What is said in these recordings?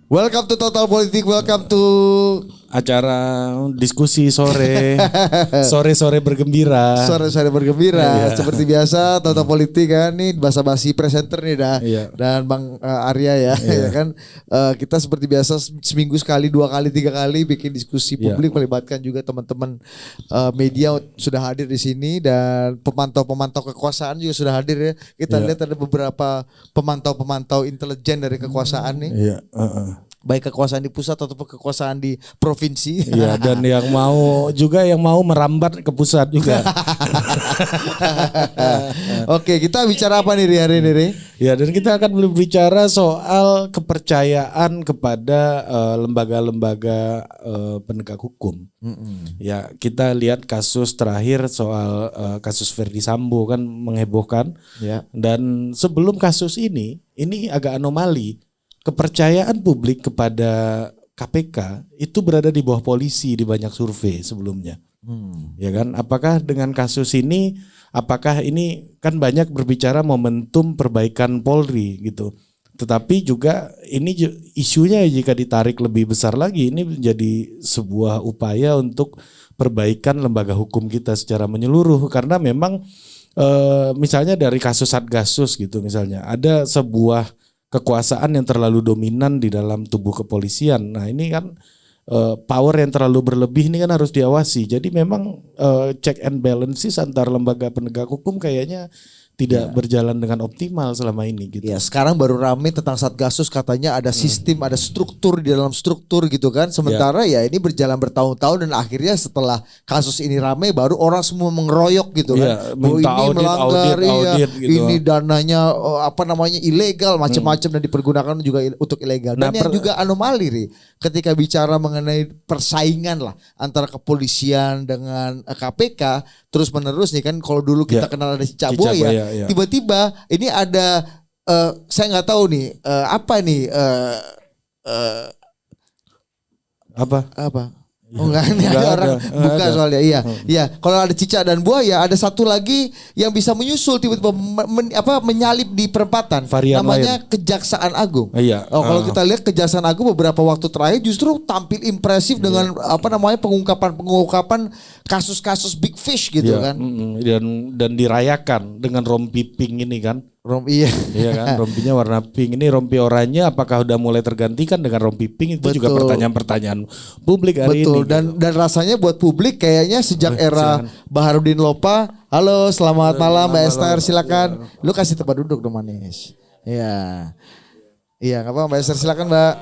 Welcome to Total Politik, welcome to acara diskusi sore, sore bergembira. Sore-sore bergembira. Seperti biasa Total Politik kan nih basa-basi presenter nih dah. Dan Bang Arya ya, ya kan. Kita seperti biasa seminggu sekali, 2 kali, 3 kali bikin diskusi publik, melibatkan juga teman-teman media sudah hadir di sini dan pemantau-pemantau kekuasaan juga sudah hadir ya. Kita lihat ada beberapa pemantau-pemantau intelijen dari kekuasaan nih. Baik kekuasaan di pusat ataupun kekuasaan di provinsi. Iya, dan yang mau merambat ke pusat juga. Oke, kita bicara apa nih hari ini, Ri? Ya, dan kita akan berbicara soal kepercayaan kepada lembaga-lembaga penegak hukum. Ya, kita lihat kasus terakhir soal kasus Verdi Sambo kan menghebohkan. Dan sebelum kasus ini agak anomali. Kepercayaan publik kepada KPK itu berada di bawah polisi di banyak survei sebelumnya. Ya kan? Apakah dengan kasus ini, apakah ini kan banyak berbicara momentum perbaikan Polri gitu. Tetapi juga ini isunya jika ditarik lebih besar lagi ini menjadi sebuah upaya untuk perbaikan lembaga hukum kita secara menyeluruh karena memang misalnya dari kasus Satgasus gitu misalnya ada sebuah kekuasaan yang terlalu dominan di dalam tubuh kepolisian. Nah ini kan power yang terlalu berlebih ini kan harus diawasi. Jadi memang check and balances antar lembaga penegak hukum kayaknya tidak berjalan dengan optimal selama ini gitu. Ya, sekarang baru rame tentang Satgasus katanya ada sistem, ada struktur di dalam struktur gitu kan. Sementara ya ini berjalan bertahun-tahun dan akhirnya setelah kasus ini rame baru orang semua mengeroyok gitu kan. Minta ini audit, melanggar audit, gitu. Ini dananya ilegal macam-macam dan dipergunakan juga untuk ilegal. Dan yang juga anomali Ri, ketika bicara mengenai persaingan lah antara kepolisian dengan KPK terus menerus nih kan kalau dulu kita kenal ada Cicak Buaya. Tiba-tiba ini ada saya nggak tahu nih apa nih apa Oh enggak ada orang buka soalnya iya kalau ada cicak dan buaya ada satu lagi yang bisa menyusul tiba-tiba menyalip di perempatan namanya lain. Kejaksaan Agung. Kalau kita lihat Kejaksaan Agung beberapa waktu terakhir justru tampil impresif dengan pengungkapan kasus-kasus big fish gitu kan. Dan dirayakan dengan rompi pink ini kan. Iya kan, rompinya warna pink. Ini rompi oranye apakah udah mulai tergantikan dengan rompi pink itu juga pertanyaan-pertanyaan publik hari ini. Dan rasanya buat publik kayaknya sejak era Baharudin Lopa. Halo, selamat malam Mbak Esther, silakan. Lu kasih tempat duduk dong Manis. Iya, nggak apa Mbak Esther, silakan Mbak.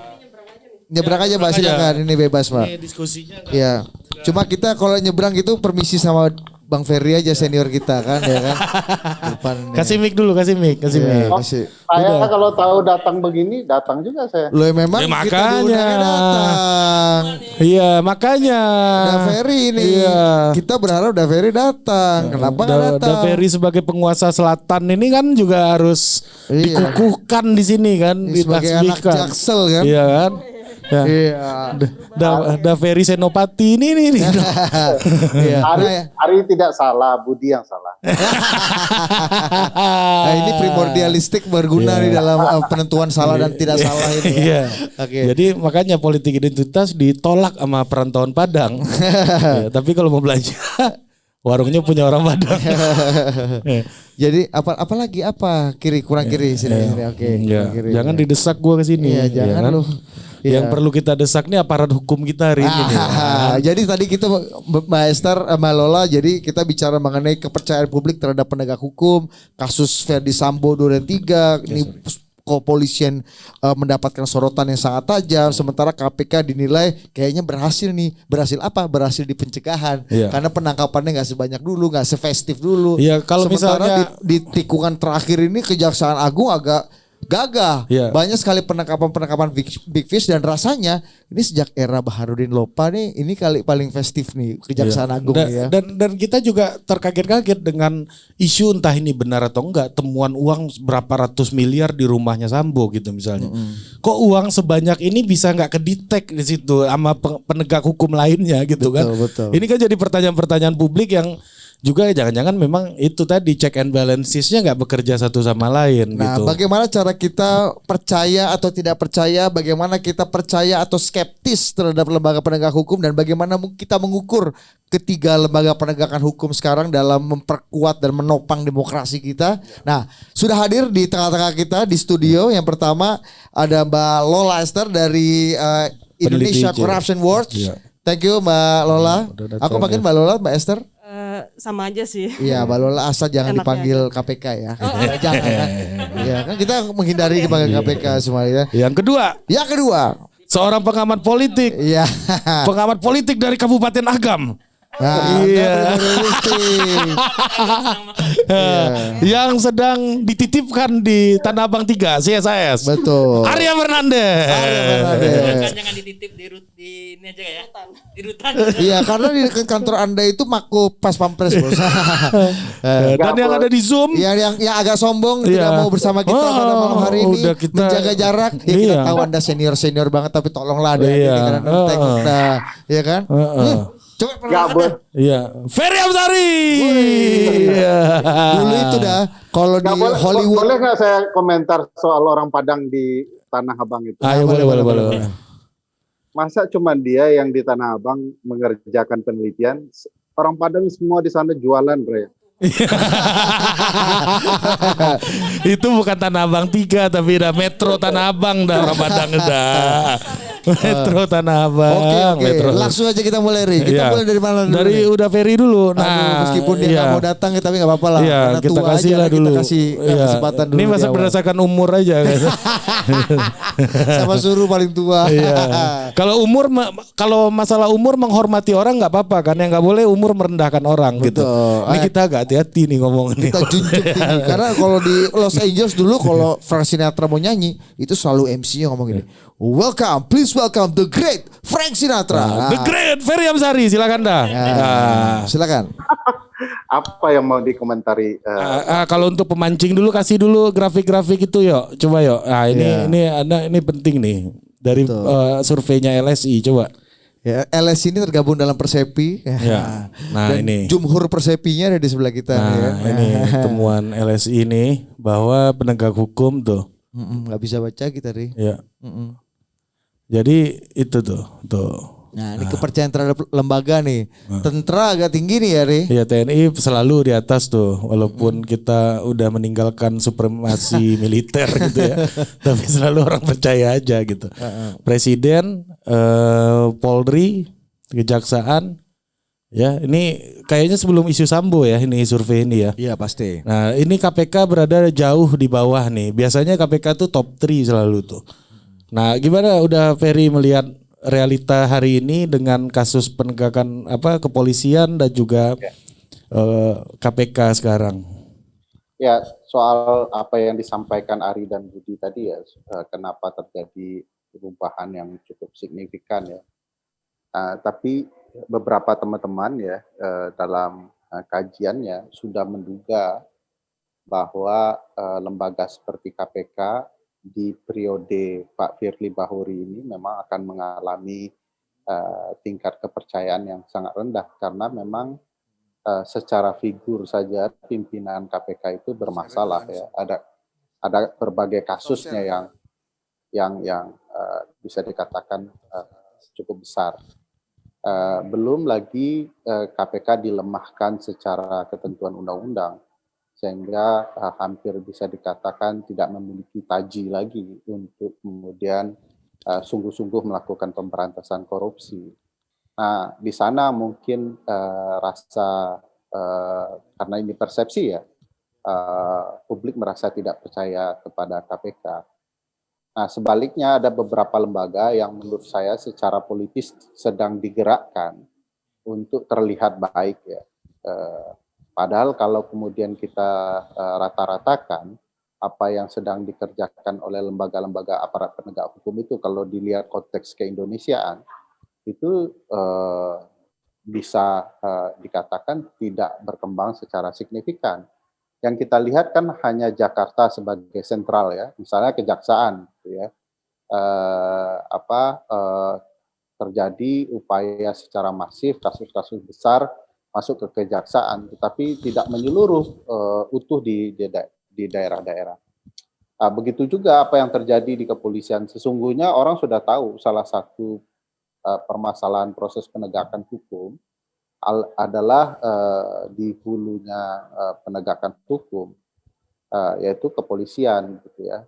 Nyebrang aja Mbak, silakan. Ini bebas Mbak. Ini diskusinya. Iya. Cuma kita kalau nyebrang gitu permisi sama Bang Ferry aja senior kita kan ya kan. Kasih mic dulu, kasih mic. Saya kalau tahu datang begini, datang juga saya. Loh memang kita diundangnya datang. Iya, makanya. Da Ferry ini. Kita berharap Da Ferry datang. Kenapa enggak datang? Da Ferry sebagai penguasa selatan ini kan juga harus dikukuhkan di sini kan, sebagai anak Jaksel kan. Iya kan? Da Ferry Senopati ini. Ari tidak salah, Budi yang salah. Nah, ini primordialistik berguna di dalam penentuan salah dan tidak salah ini. Jadi makanya politik identitas ditolak sama perantauan Padang. Tapi kalau mau belanja warungnya punya orang Padang. Jadi apalagi kurang kiri sini. Oke. Jangan didesak gua ke sini. Jangan lu. Yang perlu kita desak nih aparat hukum kita hari ini. Jadi tadi kita Mbak Esther, Mbak Lola, jadi kita bicara mengenai kepercayaan publik terhadap penegak hukum, kasus Verdi Sambo 2 dan 3, ini kepolisian mendapatkan sorotan yang sangat tajam, sementara KPK dinilai kayaknya berhasil nih. Berhasil apa? Berhasil di pencegahan. Karena penangkapannya nggak sebanyak dulu, nggak sefestif dulu. Kalau sementara di tikungan terakhir ini Kejaksaan Agung agak gagah. Banyak sekali penangkapan big fish dan rasanya ini sejak era Baharudin Lopa nih ini kali paling festif nih Kejaksaan Agung ya. Dan kita juga terkaget-kaget dengan isu entah ini benar atau enggak temuan uang berapa ratus miliar di rumahnya Sambo gitu misalnya. Kok uang sebanyak ini bisa nggak kedetek di situ sama penegak hukum lainnya gitu kan. Betul. Ini kan jadi pertanyaan-pertanyaan publik yang juga jangan-jangan memang itu tadi check and balancesnya nggak bekerja satu sama lain. Nah, gitu. bagaimana cara kita percaya atau tidak percaya, bagaimana kita percaya atau skeptis terhadap lembaga penegak hukum, dan bagaimana kita mengukur ketiga lembaga penegakan hukum sekarang dalam memperkuat dan menopang demokrasi kita. Nah, sudah hadir di tengah-tengah kita di studio. Yang pertama ada Mbak Lola Esther dari Indonesia Corruption Watch. Iya. Thank you Mbak Lola. Aku panggil Mbak Lola, Mbak Esther. Sama aja sih. Iya, Mbak Lola, asal jangan Enaknya dipanggil aja. KPK ya. Jangan kan. Iya, kan kita menghindari dipanggil KPK semuanya. Yang kedua, seorang pengamat politik. Iya. Pengamat politik dari Kabupaten Agam. Nah, Iya. Iya. Yang sedang dititipkan di Tanah Abang 3 CSIS. Betul. Arya Fernandez. Arya Fernandez. Jangan dititip di ini aja ya. Di rutan. Iya, karena di dekat kantor Anda itu Mako Pas Pampres, Bos. Dan yang ada di Zoom. yang agak sombong Iya. tidak mau bersama kita pada malam hari ini, udah kita- menjaga jarak. Ya, Iya. kita tahu Anda senior banget, tapi tolonglah ada Iya. karena enteng. Nah, ya kan? Coba Nggak perkenalkan boleh. deh. Iya. Ferry Amsari. Iya. Dulu itu dah kalau di Nggak boleh, Hollywood. boleh nggak saya komentar soal orang Padang di Tanah Abang itu? Ayo boleh. Masa cuma dia yang di Tanah Abang mengerjakan penelitian? Orang Padang semua di sana jualan, Bre. Itu bukan Tanah Abang 3 tapi udah Metro Tanah Abang dah orang Padang dah. Metro Tanah Abang. Oke. Metro. Langsung aja kita mulai, Ri. Kita Iya. mulai dari mana dulu? Dari nih? udah Ferry dulu. Aduh, Nah, meskipun dia nggak mau datang ya, tapi nggak apa-apa lah. Iya, Karena kita tua kasih aja, lah dulu. Kita kasih Iya. kesempatan dulu. Ini di masa awal. berdasarkan umur aja. Sama suruh paling tua. Iya. Kalau masalah umur menghormati orang nggak apa-apa kan, yang nggak boleh umur merendahkan orang gitu. Betul. Ini kita agak hati-hati nih ngomong nih. Kita junjung tinggi. Karena kalau di Los Angeles dulu kalau Frank Sinatra mau nyanyi itu selalu MC-nya ngomong gini, please welcome the great Frank Sinatra. The Great Ferry Amsari, silakan dah. Silakan. Apa yang mau dikomentari? Kalau untuk pemancing dulu kasih dulu grafik-grafik itu yuk, coba yuk. Nah ini penting nih dari surveinya LSI coba. Ya, LS ini tergabung dalam Persepi. Ya. Nah Dan ini. Jumhur Persepinya ada di sebelah kita. Nah ya. ini temuan LSI ini bahwa penegak hukum tuh. Nggak bisa baca kita, Ri. Ya. Jadi itu tuh. Nah, ini kepercayaan terhadap lembaga nih. Tentara agak tinggi nih ya, Ri. Ya TNI selalu di atas tuh, walaupun kita udah meninggalkan supremasi militer gitu ya, tapi selalu orang percaya aja gitu. Presiden, Polri, Kejaksaan, ya ini kayaknya sebelum isu Sambo ya ini survei ini ya. Iya pasti. Nah ini KPK berada jauh di bawah nih. Biasanya KPK tuh top 3 selalu tuh. Nah gimana udah Ferry melihat realita hari ini dengan kasus penegakan kepolisian dan juga KPK sekarang? Ya, soal apa yang disampaikan Ari dan Budi tadi ya, kenapa terjadi perubahan yang cukup signifikan ya. Tapi beberapa teman-teman ya dalam kajiannya sudah menduga bahwa lembaga seperti KPK di periode Pak Firly Bahuri ini memang akan mengalami tingkat kepercayaan yang sangat rendah karena memang secara figur saja pimpinan KPK itu bermasalah ya. Ada berbagai kasusnya yang bisa dikatakan cukup besar. Belum lagi KPK dilemahkan secara ketentuan undang-undang sehingga hampir bisa dikatakan tidak memiliki taji lagi untuk kemudian sungguh-sungguh melakukan pemberantasan korupsi. Nah, di sana mungkin rasa karena ini persepsi ya, publik merasa tidak percaya kepada KPK. Nah, sebaliknya ada beberapa lembaga yang menurut saya secara politis sedang digerakkan untuk terlihat baik ya. Padahal kalau kemudian kita rata-ratakan apa yang sedang dikerjakan oleh lembaga-lembaga aparat penegak hukum itu kalau dilihat konteks keindonesiaan itu bisa dikatakan tidak berkembang secara signifikan. Yang kita lihat kan hanya Jakarta sebagai sentral ya, misalnya kejaksaan, gitu ya, terjadi upaya secara masif kasus-kasus besar masuk ke kejaksaan, tetapi tidak menyeluruh utuh di daerah-daerah. Begitu juga apa yang terjadi di kepolisian. Sesungguhnya orang sudah tahu salah satu permasalahan proses penegakan hukum adalah di hulunya penegakan hukum, yaitu kepolisian, gitu ya.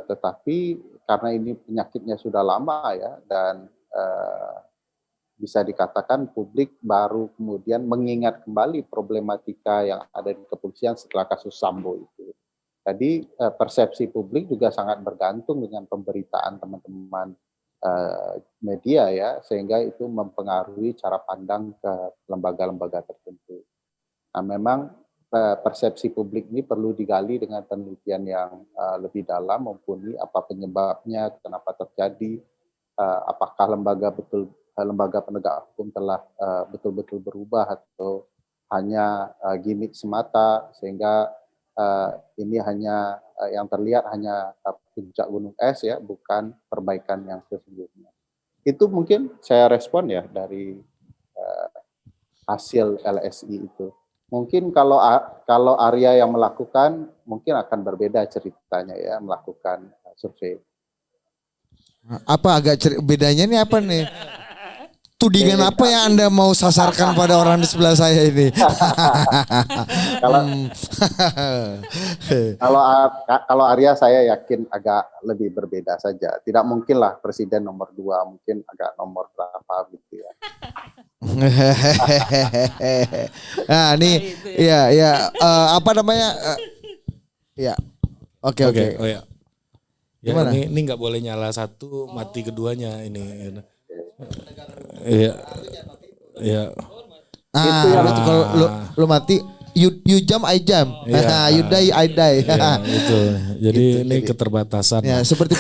Tetapi karena ini penyakitnya sudah lama ya, dan bisa dikatakan publik baru kemudian mengingat kembali problematika yang ada di kepolisian setelah kasus Sambo itu. Jadi persepsi publik juga sangat bergantung dengan pemberitaan teman-teman media ya, sehingga itu mempengaruhi cara pandang ke lembaga-lembaga tertentu. Nah, memang persepsi publik ini perlu digali dengan penelitian yang lebih dalam, mumpuni apa penyebabnya, kenapa terjadi, apakah lembaga penegak hukum telah betul-betul berubah atau hanya gimmick semata, sehingga ini hanya yang terlihat hanya puncak gunung es ya, bukan perbaikan yang sesungguhnya. Itu mungkin saya respon ya dari hasil LSI itu. Mungkin kalau Arya yang melakukan, mungkin akan berbeda ceritanya ya, melakukan survei. Apa bedanya nih apa nih? Tudingan apa yang Anda mau sasarkan pada orang di sebelah saya ini? Kalau Arya saya yakin agak lebih berbeda saja. Tidak mungkin lah presiden nomor 2, mungkin agak nomor berapa gitu ya. Nah, nih ya apa namanya? Ya. Oke. Oh ya. Ya, gimana? Ini nggak boleh nyala satu, mati keduanya ini. Iya. Iya. Itu kalau lu mati you jump I jump. You die I die. Itu. Jadi ini keterbatasan. Ya, seperti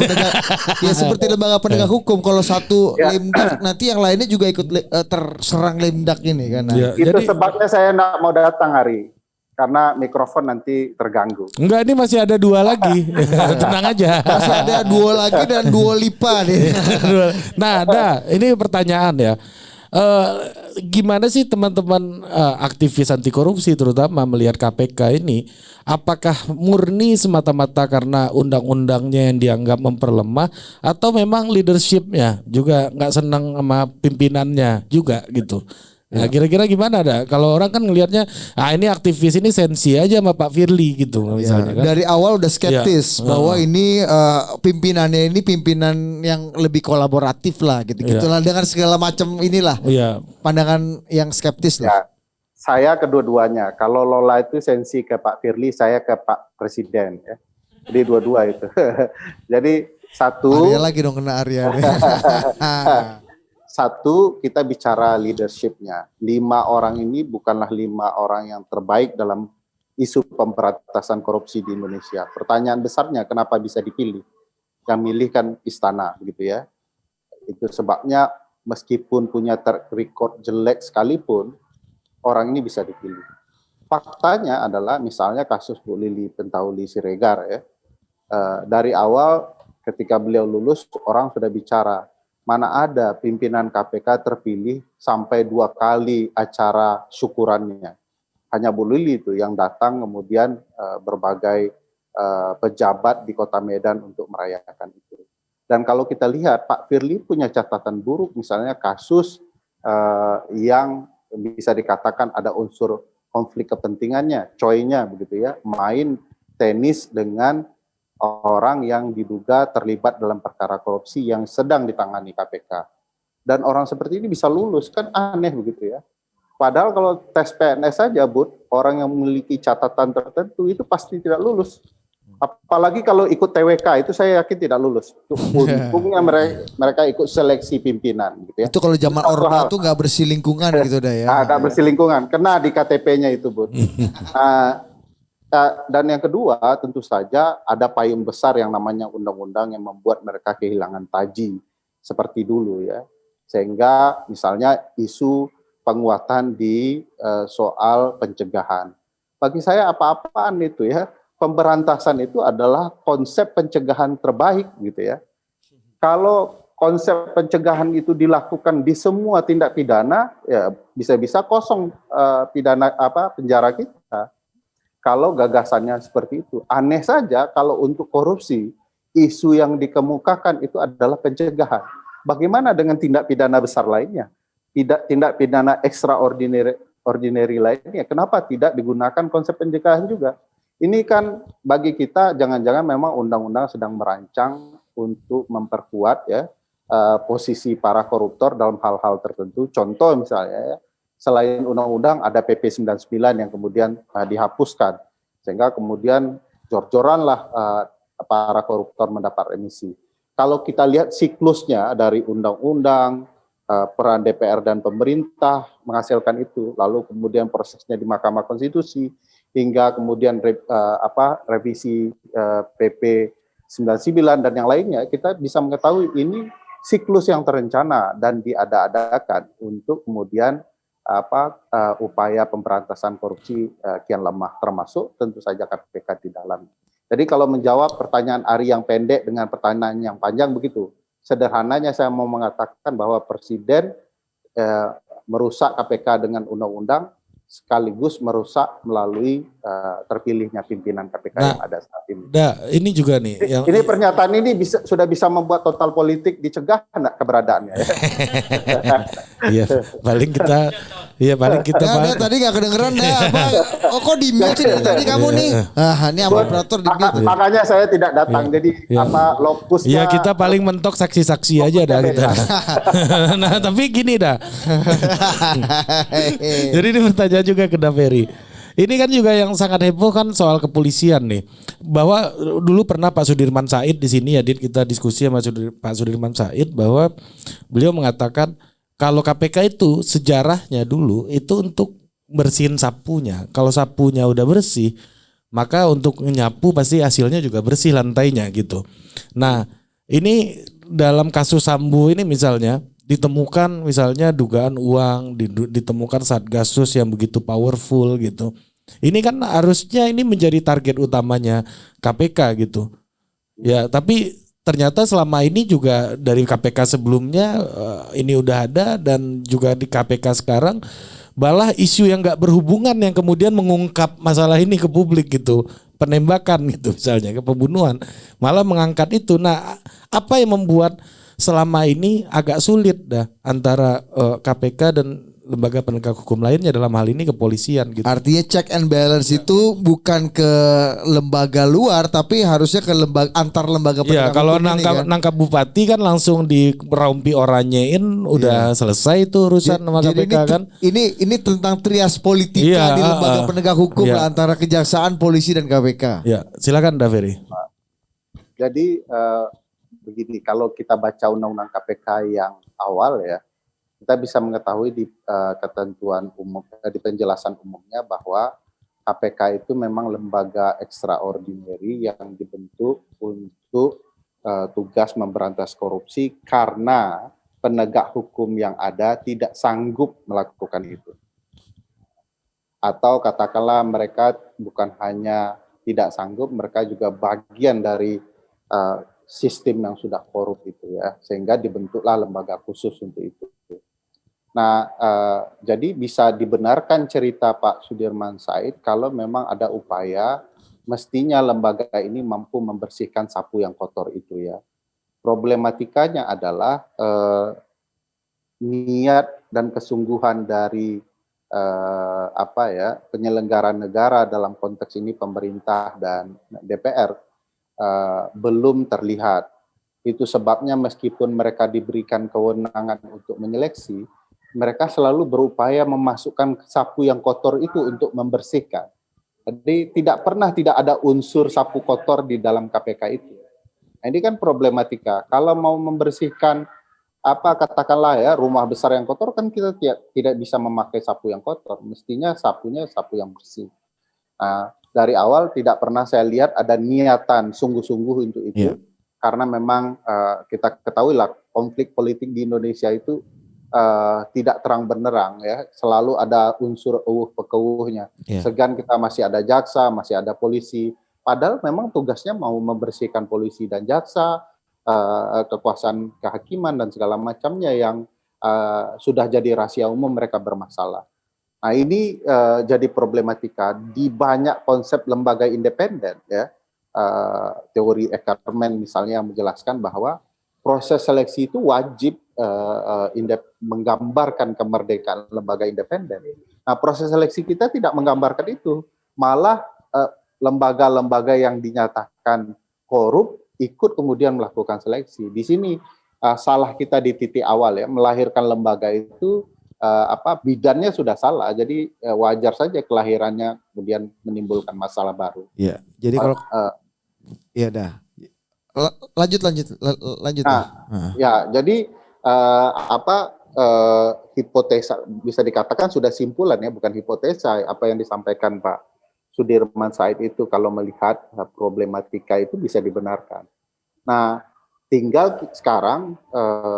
seperti lembaga penegak hukum, kalau satu lemdak nanti yang lainnya juga ikut terserang lemdak ini kan. Ya, itu sebabnya saya enggak mau datang hari. Karena mikrofon nanti terganggu. Enggak, ini masih ada 2 lagi. Tenang aja. Masih ada 2 lagi dan 2 lipat nih. Nah, ini pertanyaan ya. Gimana sih teman-teman aktivis anti korupsi terutama melihat KPK ini, apakah murni semata-mata karena undang-undangnya yang dianggap memperlemah, atau memang leadershipnya juga nggak senang sama pimpinannya juga gitu? Nah, kira-kira gimana kalau orang kan ngelihatnya, ini aktivis ini sensi aja sama Pak Firly gitu misalnya kan. Dari awal udah skeptis bahwa ini pimpinannya ini pimpinan yang lebih kolaboratif lah gitu-gitulah dengan segala macam inilah. Pandangan yang skeptis lah. Ya, saya kedua-duanya. Kalau Lola itu sensi ke Pak Firly, saya ke Pak Presiden ya. Jadi dua-dua itu. Jadi satu. Arya lagi dong kena Arya. Satu, kita bicara leadership-nya. 5 orang ini bukanlah 5 orang yang terbaik dalam isu pemberantasan korupsi di Indonesia. Pertanyaan besarnya, kenapa bisa dipilih? Yang milih kan istana, begitu ya. Itu sebabnya meskipun punya track record jelek sekalipun, orang ini bisa dipilih. Faktanya adalah misalnya kasus Bu Lili Pintauli Siregar ya. Dari awal ketika beliau lulus, orang sudah bicara, mana ada pimpinan KPK terpilih sampai 2 kali acara syukurannya. Hanya Bu Lili itu yang datang, kemudian berbagai pejabat di Kota Medan untuk merayakan itu. Dan kalau kita lihat, Pak Firly punya catatan buruk, misalnya kasus yang bisa dikatakan ada unsur konflik kepentingannya, coy-nya begitu ya, main tenis dengan orang yang diduga terlibat dalam perkara korupsi yang sedang ditangani KPK. Dan orang seperti ini bisa lulus, kan aneh begitu ya. Padahal kalau tes PNS saja, Bud, orang yang memiliki catatan tertentu itu pasti tidak lulus. Apalagi kalau ikut TWK, itu saya yakin tidak lulus. Untungnya mereka ikut seleksi pimpinan. Gitu ya. Itu kalau zaman Orde itu nggak bersih lingkungan gitu dah ya. Nggak bersih lingkungan, kena di KTP-nya itu, Bud. Dan yang kedua, tentu saja ada payung besar yang namanya undang-undang yang membuat mereka kehilangan taji seperti dulu ya. Sehingga misalnya isu penguatan di soal pencegahan. Bagi saya apa-apaan itu ya, pemberantasan itu adalah konsep pencegahan terbaik gitu ya. Kalau konsep pencegahan itu dilakukan di semua tindak pidana, ya bisa-bisa kosong penjara kita. Kalau gagasannya seperti itu, aneh saja kalau untuk korupsi isu yang dikemukakan itu adalah pencegahan. Bagaimana dengan tindak pidana besar lainnya? Tindak pidana extraordinary lainnya, kenapa tidak digunakan konsep pencegahan juga? Ini kan bagi kita jangan-jangan memang undang-undang sedang merancang untuk memperkuat ya posisi para koruptor dalam hal-hal tertentu. Contoh misalnya ya, selain undang-undang ada PP 99 yang kemudian dihapuskan, sehingga kemudian jor-joranlah para koruptor mendapat remisi. Kalau kita lihat siklusnya dari undang-undang, peran DPR dan pemerintah menghasilkan itu, lalu kemudian prosesnya di Mahkamah Konstitusi, hingga kemudian revisi PP 99 dan yang lainnya, kita bisa mengetahui ini siklus yang terencana dan diada-adakan untuk kemudian upaya pemberantasan korupsi kian lemah, termasuk tentu saja KPK di dalam. Jadi kalau menjawab pertanyaan Ari yang pendek dengan pertanyaan yang panjang begitu, sederhananya saya mau mengatakan bahwa Presiden merusak KPK dengan undang-undang sekaligus merusak melalui terpilihnya pimpinan KPK yang ada saat ini. Ini juga nih. Ini pernyataan ini sudah bisa membuat total politik dicegah enggak keberadaannya. Iya, paling kita tadi nggak kedengeran dah apa? Oh kok di mute sih dari tadi kamu nih? Ini sama operator di mute. Makanya saya tidak datang. Jadi lokusnya. Iya, kita paling mentok saksi-saksi aja dah kita. Nah, tapi gini dah. Jadi ini pertanyaan juga ke Daveri. Ini kan juga yang sangat heboh kan soal kepolisian nih. Bahwa dulu pernah Pak Sudirman Said di sini ya, kita diskusi sama Pak Sudirman Said bahwa beliau mengatakan kalau KPK itu sejarahnya dulu itu untuk bersihin sapunya. Kalau sapunya udah bersih, maka untuk nyapu pasti hasilnya juga bersih lantainya gitu. Nah, ini dalam kasus Sambo ini misalnya ditemukan misalnya dugaan uang, ditemukan Satgasus yang begitu powerful gitu. Ini kan harusnya ini menjadi target utamanya KPK gitu. Ya, tapi ternyata selama ini juga dari KPK sebelumnya ini udah ada dan juga di KPK sekarang malah isu yang nggak berhubungan yang kemudian mengungkap masalah ini ke publik gitu. Penembakan gitu misalnya, ke pembunuhan. Malah mengangkat itu. Nah, apa yang membuat selama ini agak sulit dah antara KPK dan lembaga penegak hukum lainnya, dalam hal ini kepolisian gitu. Artinya check and balance itu bukan ke lembaga luar tapi harusnya ke antar lembaga penegak hukum. Kalau nangkap bupati kan langsung diraumpi oranyein udah selesai itu urusan sama KPK kan. Ini tentang trias politika di lembaga penegak hukum lah, antara kejaksaan, polisi dan KPK. Ya, silakan Daveri. Jadi begini, kalau kita baca undang-undang KPK yang awal ya, kita bisa mengetahui di ketentuan umum, di penjelasan umumnya bahwa KPK itu memang lembaga extraordinary yang dibentuk untuk tugas memberantas korupsi karena penegak hukum yang ada tidak sanggup melakukan itu. Atau katakanlah mereka bukan hanya tidak sanggup, mereka juga bagian dari sistem yang sudah korup itu ya, sehingga dibentuklah lembaga khusus untuk itu. Nah, jadi bisa dibenarkan cerita Pak Sudirman Said kalau memang ada upaya mestinya lembaga ini mampu membersihkan sapu yang kotor itu ya. Problematikanya adalah niat dan kesungguhan dari penyelenggara negara, dalam konteks ini pemerintah dan DPR belum terlihat. Itu sebabnya meskipun mereka diberikan kewenangan untuk menyeleksi, mereka selalu berupaya memasukkan sapu yang kotor itu untuk membersihkan. Jadi tidak ada unsur sapu kotor di dalam KPK itu. Nah, ini kan problematika. Kalau mau membersihkan katakanlah ya rumah besar yang kotor, kan kita tidak bisa memakai sapu yang kotor. Mestinya sapunya sapu yang bersih. Nah, dari awal tidak pernah saya lihat ada niatan sungguh-sungguh untuk itu. Karena memang kita ketahui lah konflik politik di Indonesia itu tidak terang benderang ya, selalu ada unsur pekeuhnya. Segan kita masih ada jaksa, masih ada polisi, padahal memang tugasnya mau membersihkan polisi dan jaksa, kekuasaan kehakiman dan segala macamnya yang sudah jadi rahasia umum mereka bermasalah. Nah ini jadi problematika di banyak konsep lembaga independen ya. Teori Ackerman misalnya menjelaskan bahwa proses seleksi itu wajib menggambarkan kemerdekaan lembaga independen. Nah proses seleksi kita tidak menggambarkan itu, malah lembaga-lembaga yang dinyatakan korup ikut kemudian melakukan seleksi. Di sini salah kita di titik awal ya, melahirkan lembaga itu bidannya sudah salah, jadi wajar saja kelahirannya kemudian menimbulkan masalah baru. Iya, jadi kalau ya dah, lanjut. Nah, ya jadi hipotesa bisa dikatakan sudah simpulan ya, bukan hipotesa apa yang disampaikan Pak Sudirman Said itu kalau melihat problematika itu bisa dibenarkan. Nah, tinggal sekarang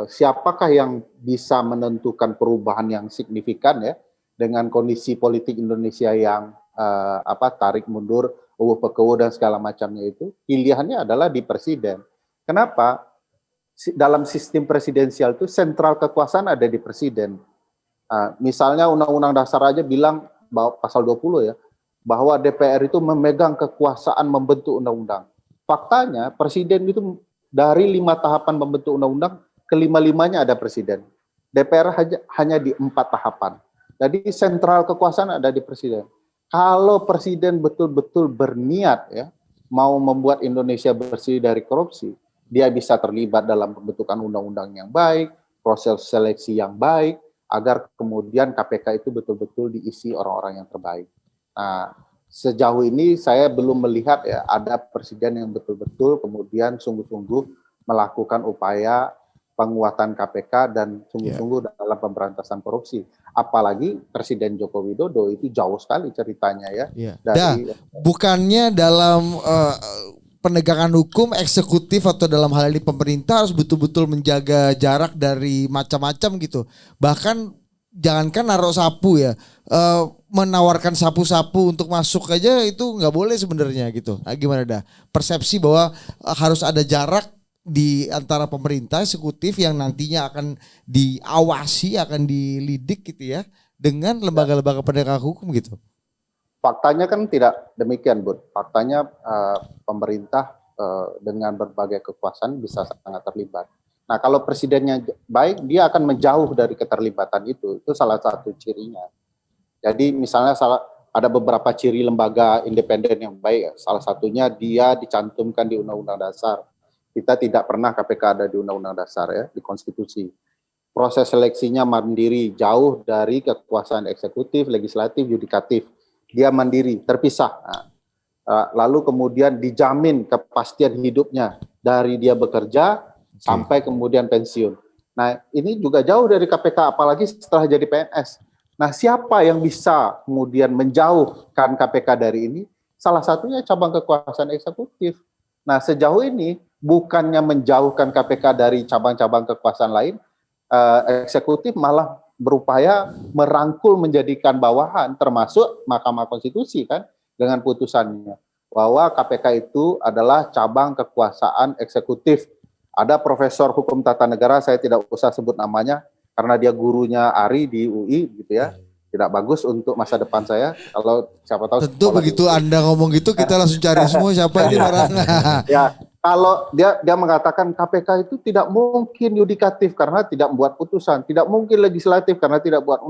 siapakah yang bisa menentukan perubahan yang signifikan ya dengan kondisi politik Indonesia yang tarik mundur, pekewo dan segala macamnya itu. Pilihannya adalah di presiden. Kenapa? Dalam sistem presidensial itu sentral kekuasaan ada di presiden. Misalnya Undang-Undang Dasar aja bilang bahwa pasal 20 ya, bahwa DPR itu memegang kekuasaan membentuk undang-undang. Faktanya presiden itu dari 5 tahapan membentuk undang-undang, kelima-limanya ada presiden. DPR hanya di 4 tahapan. Jadi sentral kekuasaan ada di presiden. Kalau presiden betul-betul berniat ya mau membuat Indonesia bersih dari korupsi, dia bisa terlibat dalam pembentukan undang-undang yang baik, proses seleksi yang baik, agar kemudian KPK itu betul-betul diisi orang-orang yang terbaik. Nah, sejauh ini saya belum melihat ya ada presiden yang betul-betul kemudian sungguh-sungguh melakukan upaya penguatan KPK dan sungguh-sungguh dalam pemberantasan korupsi. Apalagi Presiden Joko Widodo itu jauh sekali ceritanya ya. Bukannya dalam penegakan hukum eksekutif atau dalam hal ini pemerintah harus betul-betul menjaga jarak dari macam-macam gitu. Bahkan jangankan naruh sapu ya, menawarkan sapu-sapu untuk masuk aja itu nggak boleh sebenarnya gitu. Nah, gimana dah persepsi bahwa harus ada jarak di antara pemerintah eksekutif yang nantinya akan diawasi, akan dilidik gitu ya, dengan lembaga-lembaga penegak hukum gitu. Faktanya kan tidak demikian, Bud. Faktanya pemerintah dengan berbagai kekuasaan bisa sangat terlibat. Nah, kalau presidennya baik, dia akan menjauh dari keterlibatan itu. Itu salah satu cirinya. Jadi misalnya ada beberapa ciri lembaga independen yang baik. Salah satunya dia dicantumkan di Undang-Undang Dasar. Kita tidak pernah KPK ada di Undang-Undang Dasar ya, di konstitusi. Proses seleksinya mandiri, jauh dari kekuasaan eksekutif, legislatif, yudikatif. Dia mandiri, terpisah. Nah, lalu kemudian dijamin kepastian hidupnya dari dia bekerja sampai kemudian pensiun. Nah, ini juga jauh dari KPK, apalagi setelah jadi PNS. Nah, siapa yang bisa kemudian menjauhkan KPK dari ini? Salah satunya cabang kekuasaan eksekutif. Nah, sejauh ini bukannya menjauhkan KPK dari cabang-cabang kekuasaan lain, eksekutif malah berupaya merangkul menjadikan bawahan, termasuk Mahkamah Konstitusi kan, dengan putusannya. Bahwa KPK itu adalah cabang kekuasaan eksekutif. Ada profesor hukum tata negara, saya tidak usah sebut namanya, karena dia gurunya Ari di UI gitu ya. Tidak bagus untuk masa depan saya. Kalau siapa tahu. Tentu begitu Anda ngomong gitu, kita langsung cari semua siapa ini orang. Ya, kalau dia mengatakan KPK itu tidak mungkin yudikatif karena tidak membuat putusan, tidak mungkin legislatif karena tidak buat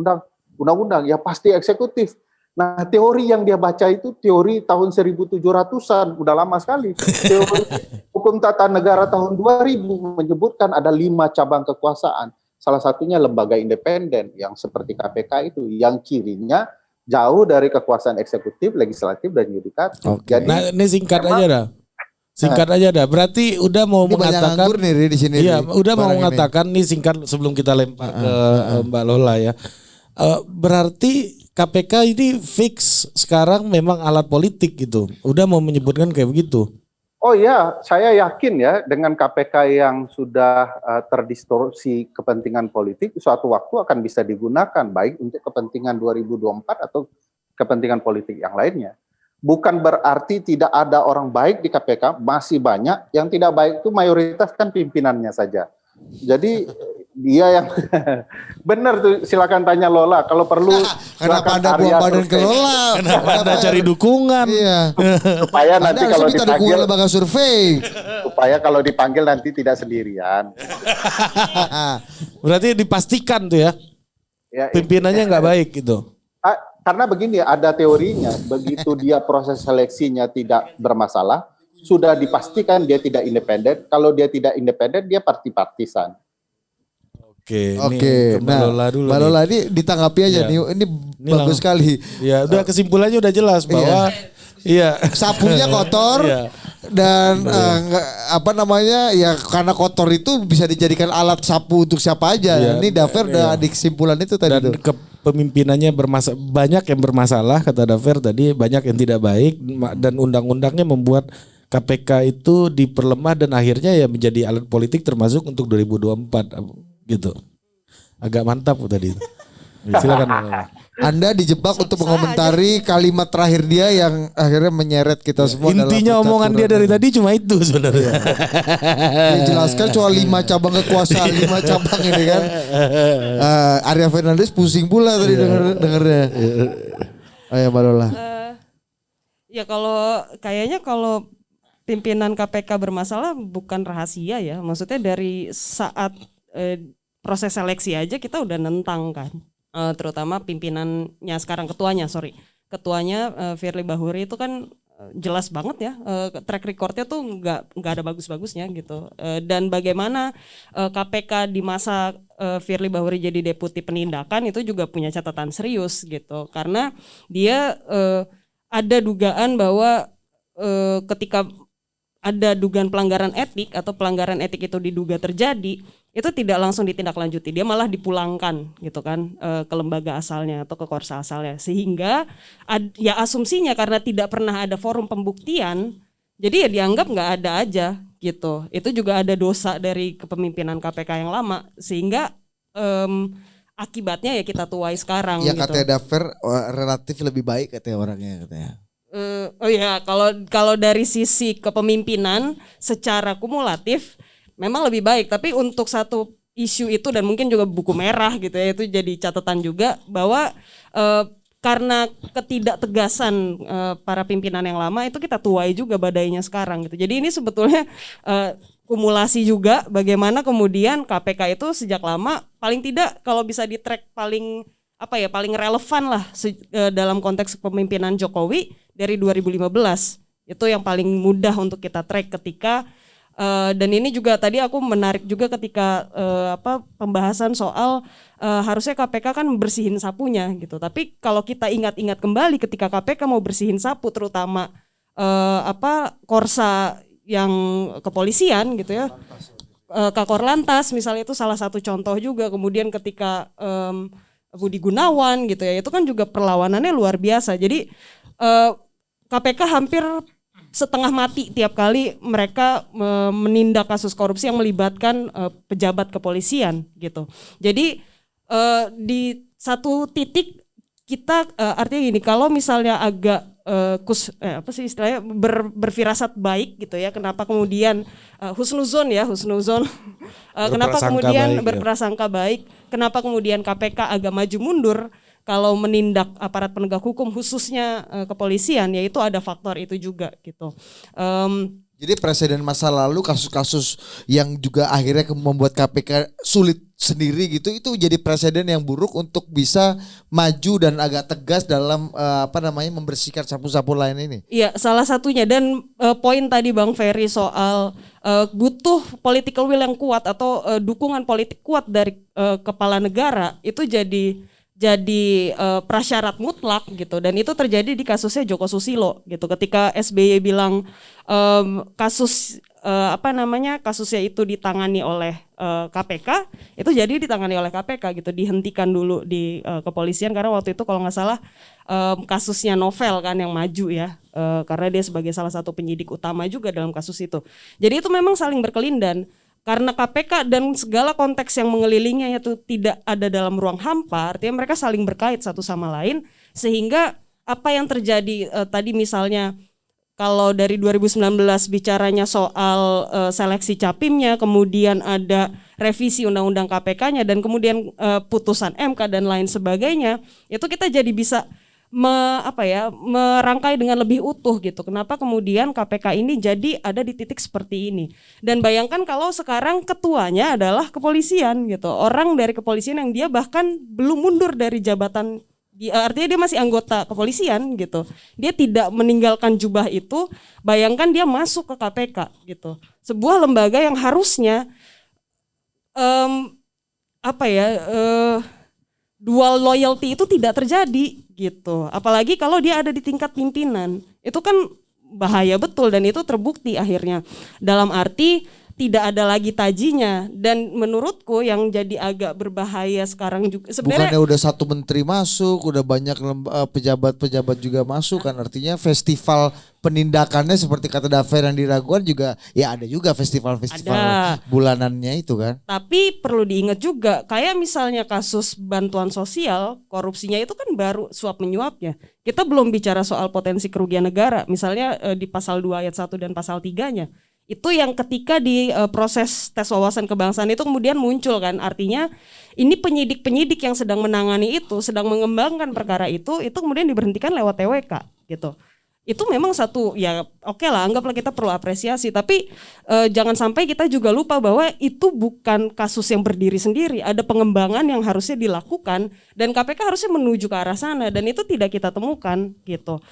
undang-undang, ya pasti eksekutif. Nah, teori yang dia baca itu teori tahun 1700-an, udah lama sekali. Teori hukum tata negara tahun 2000 menyebutkan ada 5 cabang kekuasaan. Salah satunya lembaga independen yang seperti KPK itu, yang cirinya jauh dari kekuasaan eksekutif, legislatif, dan yudikatif. Jadi, nah, ini singkat aja dah. Singkat aja dah. Berarti udah mau mengatakan nih di sini. Iya, udah mau mengatakan nih singkat sebelum kita lempar ke Mbak Lola ya. Berarti KPK ini fix sekarang memang alat politik gitu. Udah mau menyebutkan kayak begitu. Oh iya, saya yakin ya dengan KPK yang sudah terdistorsi kepentingan politik, suatu waktu akan bisa digunakan baik untuk kepentingan 2024 atau kepentingan politik yang lainnya. bukan berarti tidak ada orang baik di KPK, masih banyak. Yang tidak baik itu mayoritas kan pimpinannya saja. Jadi dia yang benar tuh, silakan tanya Lola kalau perlu. Kenapa Anda buang badan ke Lola? Kenapa Anda cari dukungan? Iya. Supaya nanti kalau dipanggil, lembaga survei. supaya kalau dipanggil nanti tidak sendirian. Berarti dipastikan tuh ya, pimpinannya nggak baik gitu. Karena begini, ada teorinya, begitu dia proses seleksinya tidak bermasalah, sudah dipastikan dia tidak independen. Kalau dia tidak independen, dia partisan. Oke, nah, Mbak Lola ini ditanggapi aja nih. Ini bagus sekali. Ya, udah kesimpulannya udah jelas bahwa sapunya kotor dan ya karena kotor itu bisa dijadikan alat sapu untuk siapa aja. Ini Dafer udah di kesimpulan itu tadi. Dan kepemimpinannya banyak yang bermasalah, kata Dafer tadi, banyak yang tidak baik, dan undang-undangnya membuat KPK itu diperlemah dan akhirnya ya menjadi alat politik termasuk untuk 2024 gitu. Agak mantap tadi. Silakan. Anda dijebak untuk mengomentari kalimat terakhir dia yang akhirnya menyeret kita semua. Intinya omongan dia dari tadi cuma itu sebenarnya. Dia jelaskan soal 5 cabang kekuasaan, 5 cabang ini kan. Arya Fernandes pusing pula tadi dengernya. Ayo Mbak Lola. Ya kayaknya kalau pimpinan KPK bermasalah bukan rahasia ya. Maksudnya dari saat proses seleksi aja kita udah nentang kan. Terutama pimpinannya sekarang, ketuanya Firly Bahuri itu kan jelas banget ya, track recordnya tuh nggak ada bagus-bagusnya gitu. Dan bagaimana KPK di masa Firly Bahuri jadi deputi penindakan itu juga punya catatan serius gitu, karena dia ada dugaan bahwa ketika ada dugaan pelanggaran etik atau pelanggaran etik itu diduga terjadi, itu tidak langsung ditindaklanjuti, dia malah dipulangkan gitu kan ke lembaga asalnya atau ke korsa asalnya, sehingga ya asumsinya karena tidak pernah ada forum pembuktian, jadi ya dianggap nggak ada aja gitu. Itu juga ada dosa dari kepemimpinan KPK yang lama, sehingga akibatnya ya kita tuai sekarang. Ya gitu. katanya Dafer relatif lebih baik katanya orangnya katanya. Kalau dari sisi kepemimpinan secara kumulatif memang lebih baik, tapi untuk satu isu itu dan mungkin juga buku merah gitu ya, itu jadi catatan juga bahwa karena ketidaktegasan para pimpinan yang lama itu kita tuai juga badainya sekarang gitu. Jadi ini sebetulnya kumulasi juga bagaimana kemudian KPK itu sejak lama paling tidak kalau bisa di track paling relevan lah dalam konteks kepemimpinan Jokowi dari 2015. Itu yang paling mudah untuk kita track ketika dan ini juga tadi aku menarik juga ketika pembahasan soal harusnya KPK kan bersihin sapunya gitu. Tapi kalau kita ingat-ingat kembali ketika KPK mau bersihin sapu terutama korsa yang kepolisian gitu ya. Kakor Lantas misalnya itu salah satu contoh juga. Kemudian ketika Budi Gunawan gitu ya, itu kan juga perlawanannya luar biasa. Jadi KPK hampir setengah mati tiap kali mereka menindak kasus korupsi yang melibatkan pejabat kepolisian gitu. Jadi di satu titik kita artinya gini, kalau misalnya agak berfirasat baik gitu ya, kenapa kemudian husnuzon kenapa kemudian berprasangka baik, kenapa kemudian KPK agak maju mundur kalau menindak aparat penegak hukum khususnya kepolisian, yaitu ada faktor itu juga gitu. Jadi presiden masa lalu kasus-kasus yang juga akhirnya membuat KPK sulit sendiri gitu, itu jadi presiden yang buruk untuk bisa maju dan agak tegas dalam membersihkan sapu-sapu lain ini. Iya, salah satunya. Dan poin tadi Bang Ferry soal butuh political will yang kuat atau dukungan politik kuat dari kepala negara itu jadi prasyarat mutlak gitu, dan itu terjadi di kasusnya Joko Susilo gitu. Ketika SBY bilang kasusnya itu ditangani oleh KPK, itu jadi ditangani oleh KPK gitu, dihentikan dulu di kepolisian karena waktu itu kalau nggak salah kasusnya Novel kan yang maju ya, karena dia sebagai salah satu penyidik utama juga dalam kasus itu. Jadi itu memang saling berkelindan. Karena KPK dan segala konteks yang mengelilingnya itu tidak ada dalam ruang hampa, artinya mereka saling berkait satu sama lain, sehingga apa yang terjadi tadi misalnya kalau dari 2019 bicaranya soal seleksi capimnya, kemudian ada revisi undang-undang KPK-nya dan kemudian putusan MK dan lain sebagainya, itu kita jadi bisa merangkai dengan lebih utuh gitu. Kenapa kemudian KPK ini jadi ada di titik seperti ini? Dan bayangkan kalau sekarang ketuanya adalah kepolisian gitu. Orang dari kepolisian yang dia bahkan belum mundur dari jabatan, artinya dia masih anggota kepolisian gitu. Dia tidak meninggalkan jubah itu. Bayangkan dia masuk ke KPK gitu. Sebuah lembaga yang harusnya dual loyalty itu tidak terjadi gitu. Apalagi kalau dia ada di tingkat pimpinan. Itu kan bahaya betul dan itu terbukti akhirnya. Dalam arti tidak ada lagi tajinya, dan menurutku yang jadi agak berbahaya sekarang juga sebenarnya bukannya udah satu menteri masuk, udah banyak pejabat-pejabat juga masuk kan, artinya festival penindakannya seperti kata Dafer yang diragukan juga ya ada juga festival-festival bulanannya itu kan. Tapi perlu diingat juga kayak misalnya kasus bantuan sosial, korupsinya itu kan baru suap menyuapnya. Kita belum bicara soal potensi kerugian negara, misalnya di pasal 2 ayat 1 dan pasal 3-nya. Itu yang ketika di proses tes wawasan kebangsaan itu kemudian muncul kan, artinya ini penyidik-penyidik yang sedang menangani itu, sedang mengembangkan perkara itu kemudian diberhentikan lewat TWK gitu. Itu memang satu ya oke lah, anggaplah kita perlu apresiasi, tapi jangan sampai kita juga lupa bahwa itu bukan kasus yang berdiri sendiri, ada pengembangan yang harusnya dilakukan dan KPK harusnya menuju ke arah sana dan itu tidak kita temukan gitu.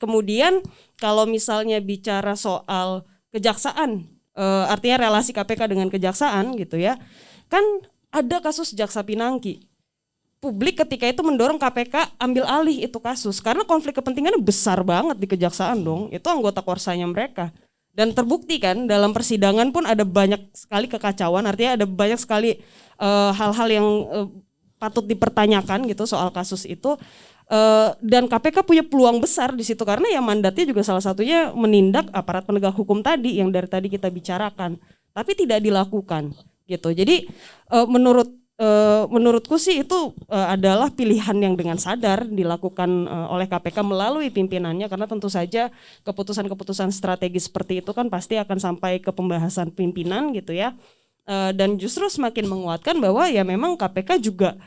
Kemudian kalau misalnya bicara soal kejaksaan, artinya relasi KPK dengan kejaksaan gitu ya, kan ada kasus Jaksa Pinangki. Publik ketika itu mendorong KPK ambil alih itu kasus karena konflik kepentingannya besar banget di kejaksaan dong, itu anggota korsanya mereka. Dan terbukti kan dalam persidangan pun ada banyak sekali kekacauan, artinya ada banyak sekali hal-hal yang patut dipertanyakan gitu soal kasus itu. Dan KPK punya peluang besar di situ karena ya mandatnya juga salah satunya menindak aparat penegak hukum tadi yang dari tadi kita bicarakan, tapi tidak dilakukan gitu. Jadi menurutku sih itu adalah pilihan yang dengan sadar dilakukan oleh KPK melalui pimpinannya, karena tentu saja keputusan-keputusan strategis seperti itu kan pasti akan sampai ke pembahasan pimpinan gitu ya. Dan justru semakin menguatkan bahwa ya memang KPK juga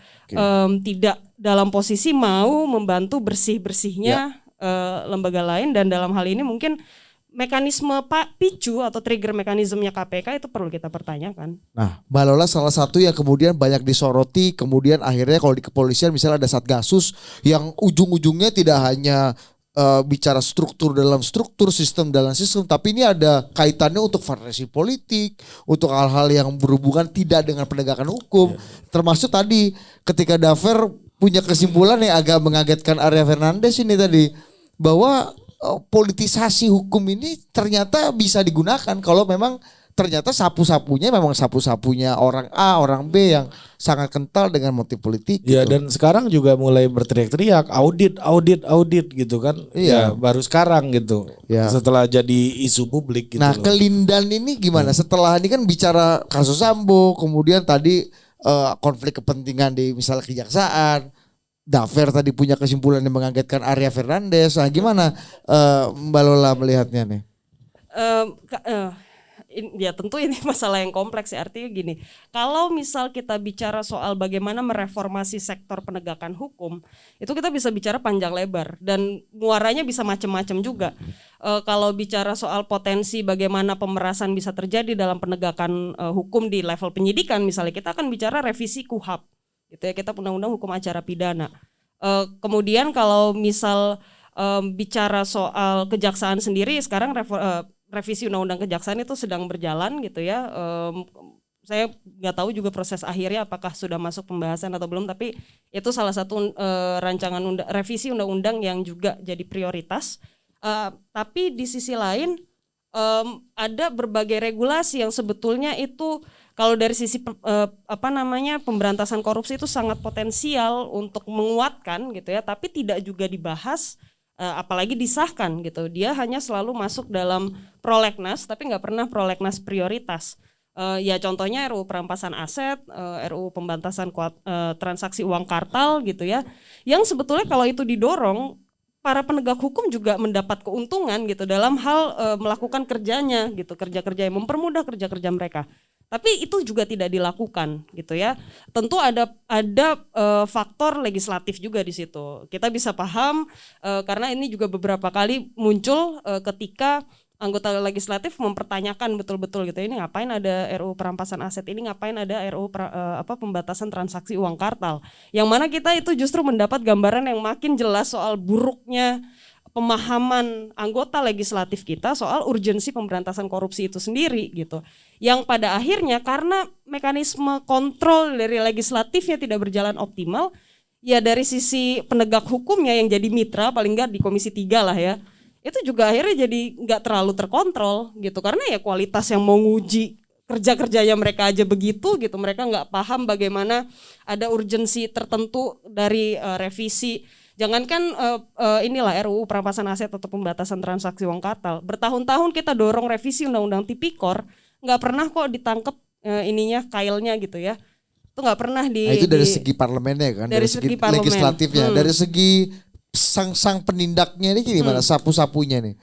tidak dalam posisi mau membantu bersih-bersihnya lembaga lain, dan dalam hal ini mungkin mekanisme picu atau trigger mekanismenya KPK itu perlu kita pertanyakan. Nah, Mbak Lola salah satu yang kemudian banyak disoroti, kemudian akhirnya kalau di kepolisian misalnya ada Satgasus yang ujung-ujungnya tidak hanya bicara struktur dalam struktur, sistem dalam sistem, tapi ini ada kaitannya untuk variasi politik, untuk hal-hal yang berhubungan tidak dengan penegakan hukum, termasuk tadi ketika Dafer punya kesimpulan yang agak mengagetkan Arya Fernandes ini tadi, bahwa politisasi hukum ini ternyata bisa digunakan kalau memang ternyata sapu-sapunya memang sapu-sapunya orang A, orang B yang sangat kental dengan motif politik. Ya gitu. Dan sekarang juga mulai berteriak-teriak audit gitu kan. Iya. Ya baru sekarang gitu. Ya. Setelah jadi isu publik gitu. Nah, kelindan ini gimana? Setelah ini kan bicara kasus Sambo, kemudian tadi konflik kepentingan di misalnya kejaksaan. Dafer tadi punya kesimpulan yang mengagetkan Arya Fernandes. Nah, gimana Mbak Lola melihatnya nih? Ya tentu ini masalah yang kompleks ya, artinya gini, kalau misal kita bicara soal bagaimana mereformasi sektor penegakan hukum, itu kita bisa bicara panjang lebar dan muaranya bisa macam-macam juga. Kalau bicara soal potensi bagaimana pemerasan bisa terjadi dalam penegakan hukum di level penyidikan, misalnya kita akan bicara revisi KUHAP, gitu ya, kita undang-undang hukum acara pidana. Kemudian kalau misal bicara soal kejaksaan sendiri, sekarang revisi undang-undang kejaksaan itu sedang berjalan gitu ya. Saya nggak tahu juga proses akhirnya apakah sudah masuk pembahasan atau belum, tapi itu salah satu rancangan revisi undang-undang yang juga jadi prioritas. Tapi di sisi lain ada berbagai regulasi yang sebetulnya itu kalau dari sisi pemberantasan korupsi itu sangat potensial untuk menguatkan gitu ya, tapi tidak juga dibahas. Apalagi disahkan gitu, dia hanya selalu masuk dalam prolegnas tapi nggak pernah prolegnas prioritas. Ya contohnya RUU perampasan aset, RUU pemberantasan transaksi uang kartal gitu ya, yang sebetulnya kalau itu didorong para penegak hukum juga mendapat keuntungan gitu dalam hal melakukan kerjanya gitu, kerja-kerja yang mempermudah kerja-kerja mereka. Tapi itu juga tidak dilakukan gitu ya. Tentu ada faktor legislatif juga di situ. Kita bisa paham karena ini juga beberapa kali muncul ketika anggota legislatif mempertanyakan betul-betul gitu, ini ngapain ada RUU perampasan aset, ini ngapain ada RUU pembatasan transaksi uang kartal. Yang mana kita itu justru mendapat gambaran yang makin jelas soal buruknya pemahaman anggota legislatif kita soal urgensi pemberantasan korupsi itu sendiri gitu. Yang pada akhirnya karena mekanisme kontrol dari legislatifnya tidak berjalan optimal, ya dari sisi penegak hukumnya yang jadi mitra paling enggak di Komisi 3 lah ya, itu juga akhirnya jadi nggak terlalu terkontrol gitu, karena ya kualitas yang mau nguji kerja-kerjanya mereka aja begitu gitu, mereka nggak paham bagaimana ada urgensi tertentu dari revisi. Jangankan inilah RUU perampasan aset atau pembatasan transaksi uang kartal, bertahun-tahun kita dorong revisi Undang-Undang Tipikor, nggak pernah kok ditangkep ininya kailnya gitu ya, itu nggak pernah itu dari segi parlemennya kan, dari segi legislatifnya, dari segi sang penindaknya ini gimana, sapu-sapunya nih.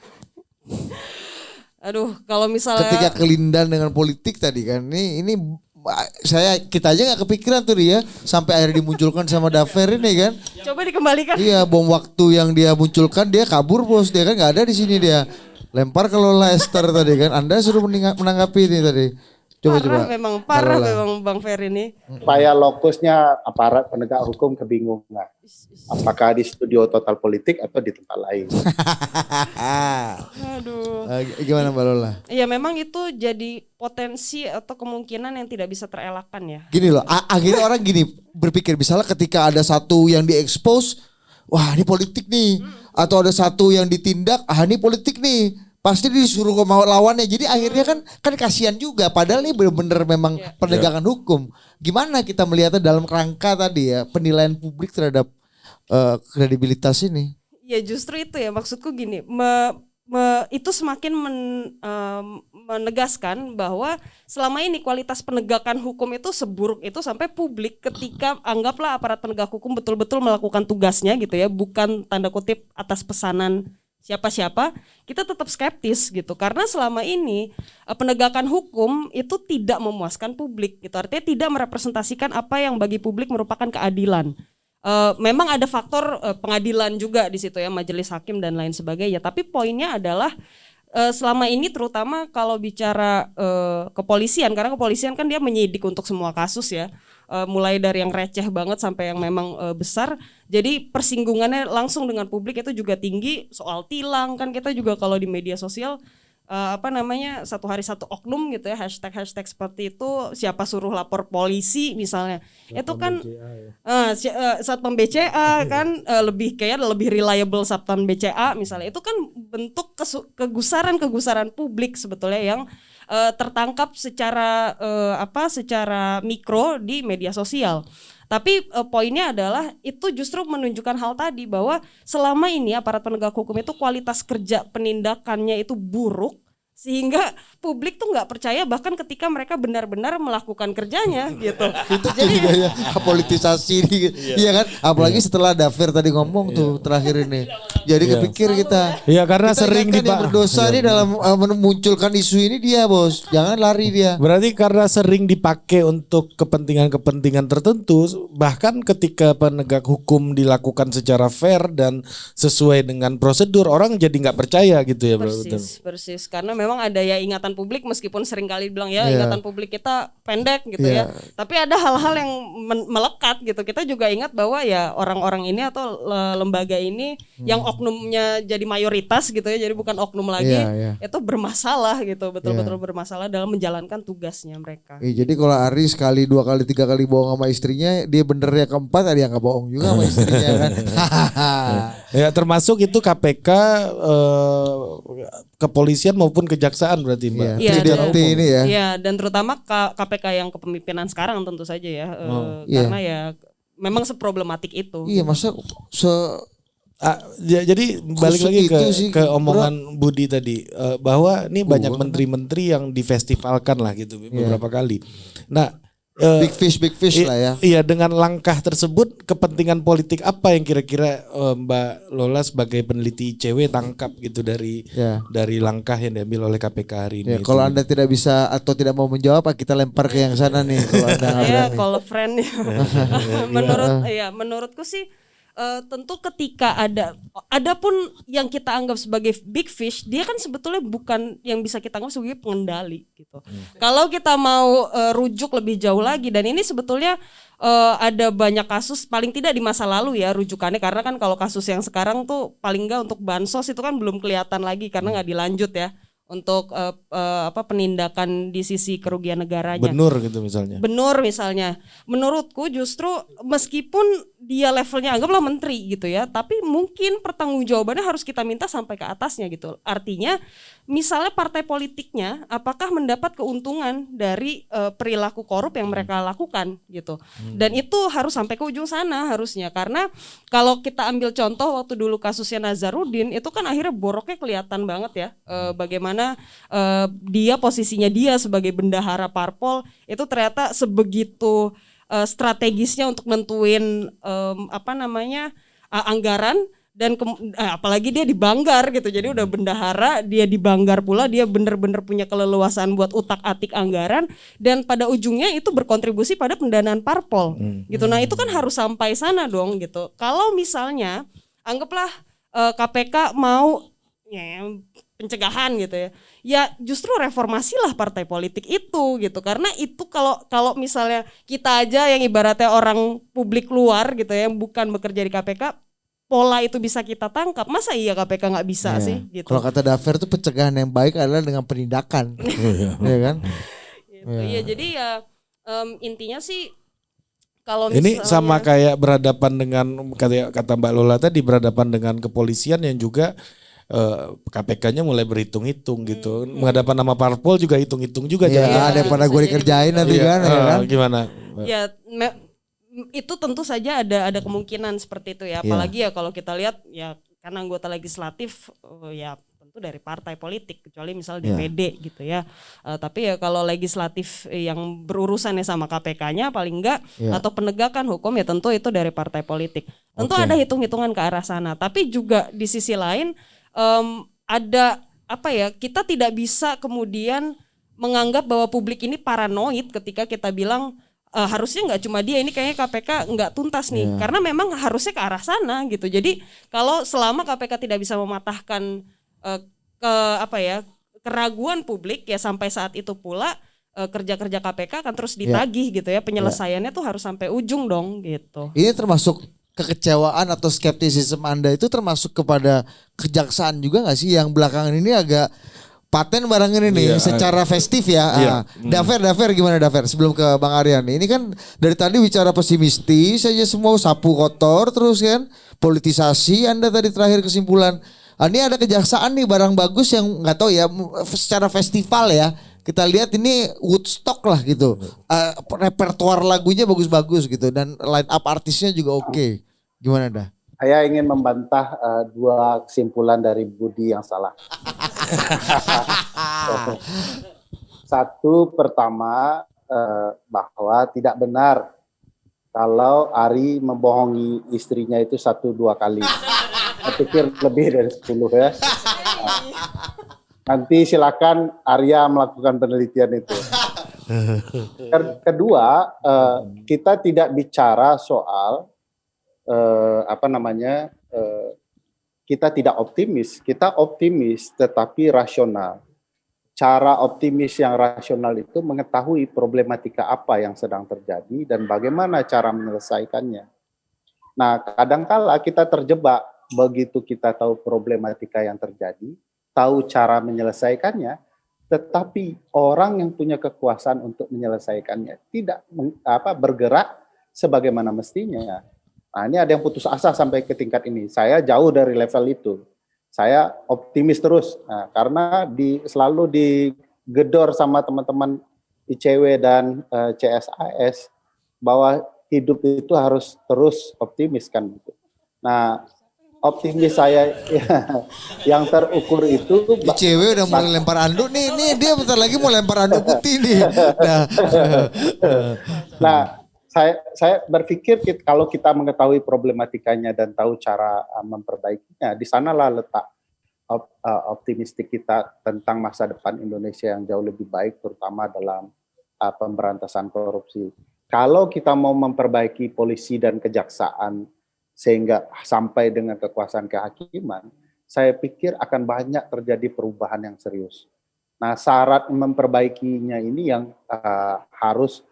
Aduh, kalau misalnya ketika kelindan dengan politik tadi kan, ini kita aja nggak kepikiran tuh dia sampai akhirnya dimunculkan sama Dafer ini kan. Coba dikembalikan. Iya, bom waktu yang dia munculkan dia kabur bos, dia kan nggak ada di sini, dia lempar ke Lola Esther tadi kan. Anda suruh menanggapi ini tadi. Coba. Parah memang Bang Fer ini. Supaya lokusnya aparat penegak hukum kebingungan. Apakah di studio Total Politik atau di tempat lain. Aduh. Gimana Mbak Lola? Iya memang itu jadi potensi atau kemungkinan yang tidak bisa terelakkan ya. Gini loh, akhirnya orang gini berpikir, misalnya ketika ada satu yang diekspos, wah ini politik nih. Atau ada satu yang ditindak, ini politik nih. Pasti disuruh ke lawannya. Jadi akhirnya kan kasihan juga. Padahal ini benar-benar memang penegakan hukum. Gimana kita melihatnya dalam rangka tadi ya, penilaian publik terhadap kredibilitas ini? Ya justru itu ya, maksudku gini, itu semakin menegaskan bahwa selama ini kualitas penegakan hukum itu seburuk itu sampai publik ketika anggaplah aparat penegak hukum betul-betul melakukan tugasnya gitu ya, bukan tanda kutip atas pesanan siapa-siapa, kita tetap skeptis gitu, karena selama ini penegakan hukum itu tidak memuaskan publik gitu, artinya tidak merepresentasikan apa yang bagi publik merupakan keadilan. Memang ada faktor pengadilan juga di situ ya, majelis hakim dan lain sebagainya, tapi poinnya adalah selama ini terutama kalau bicara kepolisian, karena kepolisian kan dia menyidik untuk semua kasus ya, mulai dari yang receh banget sampai yang memang besar. Jadi persinggungannya langsung dengan publik itu juga tinggi. Soal tilang kan kita juga kalau di media sosial satu hari satu oknum gitu ya, hashtag seperti itu, siapa suruh lapor polisi misalnya, itu kan Satpam BCA kan lebih reliable Satpam BCA misalnya, itu kan bentuk kegusaran publik sebetulnya yang tertangkap secara mikro di media sosial. Tapi poinnya adalah itu justru menunjukkan hal tadi bahwa selama ini aparat penegak hukum itu kualitas kerja penindakannya itu buruk, sehingga publik tuh nggak percaya bahkan ketika mereka benar-benar melakukan kerjanya gitu. Itu jadi ya politisasi iya kan, apalagi setelah Dafer tadi ngomong tuh terakhir ini. Jadi kepikir kita. Iya, karena kita sering yang berdosa nih dalam memunculkan isu ini dia bos, jangan lari dia. Berarti karena sering dipakai untuk kepentingan-kepentingan tertentu, bahkan ketika penegak hukum dilakukan secara fair dan sesuai dengan prosedur, orang jadi nggak percaya gitu ya. Persis, karena memang ada ya ingatan publik, meskipun sering kali bilang ya ingatan publik kita pendek gitu ya, tapi ada hal-hal yang melekat gitu. Kita juga ingat bahwa ya orang-orang ini atau lembaga ini yang oknumnya jadi mayoritas gitu ya, jadi bukan oknum lagi, itu bermasalah gitu, betul-betul bermasalah dalam menjalankan tugasnya mereka. Jadi kalau Ari sekali, 2 kali, 3 kali bohong sama istrinya, dia benernya keempat ada yang nggak bohong juga sama istrinya kan. Ya termasuk itu KPK, kepolisian maupun kejaksaan berarti Mbak. Ini ya. Iya, dan terutama KPK yang kepemimpinan sekarang tentu saja ya, karena ya memang seproblematik itu. Iya, masa jadi balik lagi ke omongan Budi tadi, bahwa ini banyak menteri-menteri yang difestivalkan lah gitu beberapa kali. Nah, big fish lah ya. Iya, dengan langkah tersebut kepentingan politik apa yang kira-kira Mbak Lola sebagai peneliti ICW tangkap gitu dari langkah yang diambil oleh KPK hari ini? Kalau Anda tidak bisa atau tidak mau menjawab, kita lempar ke yang sana nih. Kalau Anda call a friend. Menurutku sih tentu ketika ada pun yang kita anggap sebagai big fish, dia kan sebetulnya bukan yang bisa kita anggap sebagai pengendali gitu. Kalau kita mau rujuk lebih jauh lagi, dan ini sebetulnya ada banyak kasus paling tidak di masa lalu ya rujukannya, karena kan kalau kasus yang sekarang tuh paling enggak untuk bansos itu kan belum kelihatan lagi karena nggak dilanjut ya. Untuk penindakan di sisi kerugian negaranya. Benur gitu misalnya. Benur misalnya. Menurutku justru meskipun dia levelnya anggaplah menteri gitu ya, tapi mungkin pertanggungjawabannya harus kita minta sampai ke atasnya gitu. Artinya misalnya partai politiknya apakah mendapat keuntungan dari perilaku korup yang mereka lakukan gitu. Dan itu harus sampai ke ujung sana harusnya, karena kalau kita ambil contoh waktu dulu kasusnya Nazarudin itu kan akhirnya boroknya kelihatan banget ya, bagaimana posisinya dia sebagai bendahara parpol itu ternyata sebegitu strategisnya untuk nentuin anggaran. Dan apalagi dia dibanggar gitu, jadi udah bendahara, dia dibanggar pula, dia bener-bener punya keleluasaan buat utak-atik anggaran, dan pada ujungnya itu berkontribusi pada pendanaan parpol gitu. Nah itu kan harus sampai sana dong gitu. Kalau misalnya anggaplah KPK mau pencegahan gitu ya justru reformasilah partai politik itu gitu, karena itu kalau misalnya kita aja yang ibaratnya orang publik luar gitu ya, yang bukan bekerja di KPK, pola itu bisa kita tangkap, masa iya KPK nggak bisa sih gitu. Kalau kata Dafer tuh pencegahan yang baik adalah dengan penindakan. Iya kan? Iya, jadi ya intinya sih kalau misalnya ini sama kayak berhadapan dengan kata Mbak Lola tadi, berhadapan dengan kepolisian yang juga KPK-nya mulai berhitung-hitung gitu. Menghadapan nama parpol juga hitung-hitung juga. Iya, ada pada gue dikerjain nanti kan. Gimana? Ya itu tentu saja ada kemungkinan seperti itu ya, apalagi ya kalau kita lihat ya karena anggota legislatif ya tentu dari partai politik, kecuali misal DPD gitu ya, tapi ya kalau legislatif yang berurusannya sama KPK-nya paling enggak atau penegakan hukum ya tentu itu dari partai politik. Tentu ada hitung-hitungan ke arah sana, tapi juga di sisi lain ada kita tidak bisa kemudian menganggap bahwa publik ini paranoid ketika kita bilang harusnya nggak cuma dia, ini kayaknya KPK nggak tuntas nih, karena memang harusnya ke arah sana gitu. Jadi kalau selama KPK tidak bisa mematahkan keraguan publik ya, sampai saat itu pula kerja-kerja KPK akan terus ditagih gitu ya, penyelesaiannya tuh harus sampai ujung dong gitu. Ini termasuk kekecewaan atau skeptisisme Anda itu termasuk kepada kejaksaan juga nggak sih, yang belakangan ini agak paten barang ini nih secara festif ya. Dafer gimana Dafer? Sebelum ke Bang Aryan, ini kan dari tadi bicara pesimistis saja semua, sapu kotor terus kan, politisasi. Anda tadi terakhir kesimpulan. Ini ada kejaksaan nih barang bagus yang nggak tahu ya, secara festival ya. Kita lihat ini Woodstock lah gitu. Repertoar lagunya bagus-bagus gitu, dan line up artisnya juga oke. Gimana dah? Saya ingin membantah dua kesimpulan dari Budi yang salah. Satu, pertama bahwa tidak benar kalau Ari membohongi istrinya itu 1-2 kali. Saya pikir lebih dari 10 ya. Nanti silakan Arya melakukan penelitian itu. Kedua, kita tidak bicara soal kita tidak optimis. Kita optimis tetapi rasional. Cara optimis yang rasional itu mengetahui problematika apa yang sedang terjadi dan bagaimana cara menyelesaikannya. Nah, kadangkala kita terjebak, begitu kita tahu problematika yang terjadi, tahu cara menyelesaikannya, tetapi orang yang punya kekuasaan untuk menyelesaikannya tidak bergerak sebagaimana mestinya. Nah, ini ada yang putus asa sampai ke tingkat ini. Saya jauh dari level itu. Saya optimis terus, karena selalu digedor sama teman-teman ICW dan CSIS bahwa hidup itu harus terus optimis kan gitu. Nah, optimis saya yang terukur itu ICW udah mulai lempar anduk nih dia bentar lagi mau lempar anduk putih nih. Nah. Nah, saya berpikir kalau kita mengetahui problematikanya dan tahu cara memperbaikinya, di sanalah letak optimistik kita tentang masa depan Indonesia yang jauh lebih baik, terutama dalam pemberantasan korupsi. Kalau kita mau memperbaiki polisi dan kejaksaan sehingga sampai dengan kekuasaan kehakiman, saya pikir akan banyak terjadi perubahan yang serius. Nah, syarat memperbaikinya ini yang harus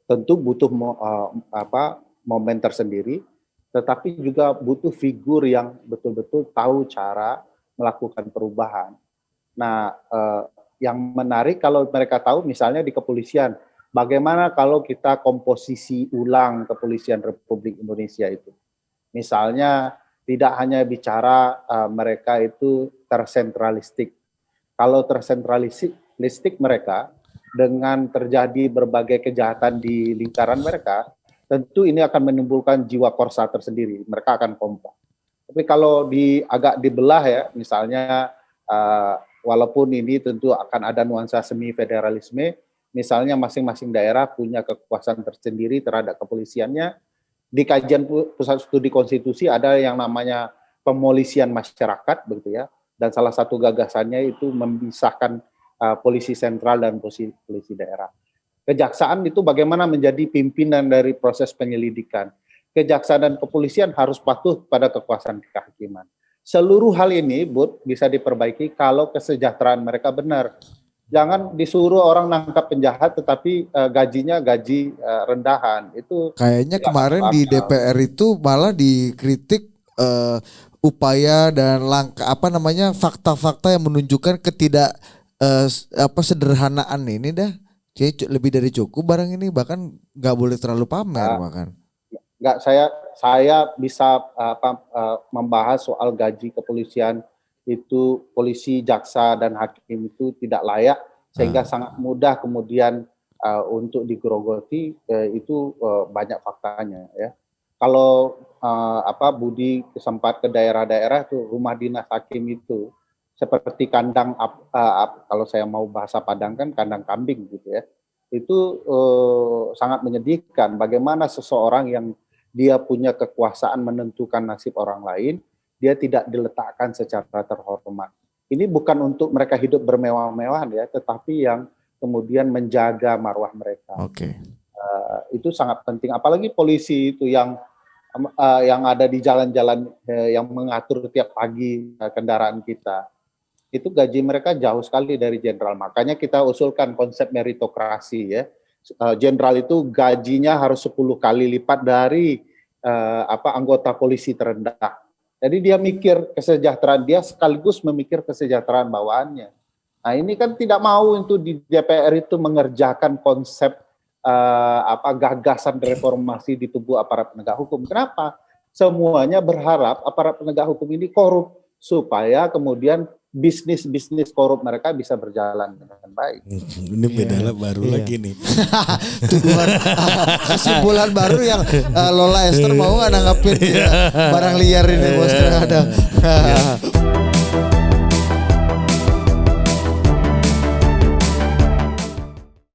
tentu butuh momen tersendiri, tetapi juga butuh figur yang betul-betul tahu cara melakukan perubahan. Nah, yang menarik kalau mereka tahu misalnya di kepolisian, bagaimana kalau kita komposisi ulang kepolisian Republik Indonesia itu. Misalnya tidak hanya bicara mereka itu tersentralistik. Kalau tersentralistik mereka, dengan terjadi berbagai kejahatan di lingkaran mereka, tentu ini akan menimbulkan jiwa korsa tersendiri. Mereka akan kompak. Tapi kalau agak dibelah ya, misalnya walaupun ini tentu akan ada nuansa semi federalisme, misalnya masing-masing daerah punya kekuasaan tersendiri terhadap kepolisiannya. Di kajian Pusat Studi Konstitusi ada yang namanya pemolisian masyarakat, begitu ya. Dan salah satu gagasannya itu memisahkan polisi sentral dan polisi daerah. Kejaksaan itu bagaimana menjadi pimpinan dari proses penyelidikan. Kejaksaan dan kepolisian harus patuh pada kekuasaan kehakiman. Seluruh hal ini, Bud, bisa diperbaiki kalau kesejahteraan mereka benar. Jangan disuruh orang nangkap penjahat tetapi gajinya gaji rendahan. Itu kayaknya kemarin di DPR itu malah dikritik upaya dan langkah fakta-fakta yang menunjukkan sederhanaan ini dah. Jadi lebih dari cukup barang ini, bahkan nggak boleh terlalu pamer bahkan. Nggak, saya bisa membahas soal gaji kepolisian itu, polisi, jaksa dan hakim itu tidak layak sehingga sangat mudah kemudian untuk digerogoti, itu banyak faktanya ya. Kalau Budi sempat ke daerah-daerah tuh, rumah dinas hakim itu seperti kandang kalau saya mau bahasa Padang kan kandang kambing gitu ya. Itu sangat menyedihkan bagaimana seseorang yang dia punya kekuasaan menentukan nasib orang lain, dia tidak diletakkan secara terhormat. Ini bukan untuk mereka hidup bermewah-mewahan ya, tetapi yang kemudian menjaga marwah mereka. Oke. Itu sangat penting. Apalagi polisi itu yang ada di jalan-jalan yang mengatur tiap pagi kendaraan kita. Itu gaji mereka jauh sekali dari jenderal. Makanya kita usulkan konsep meritokrasi ya. Jenderal itu gajinya harus 10 kali lipat dari anggota polisi terendah. Jadi dia mikir kesejahteraan dia sekaligus memikir kesejahteraan bawahannya. Nah, ini kan tidak mau itu di DPR itu mengerjakan konsep gagasan reformasi di tubuh aparat penegak hukum. Kenapa? Semuanya berharap aparat penegak hukum ini korup supaya kemudian bisnis korup mereka bisa berjalan dengan baik. Ini beda baru lagi nih. Kesimpulan baru yang Lola Esther mau nggak nanggapin barang liar ini bos ada.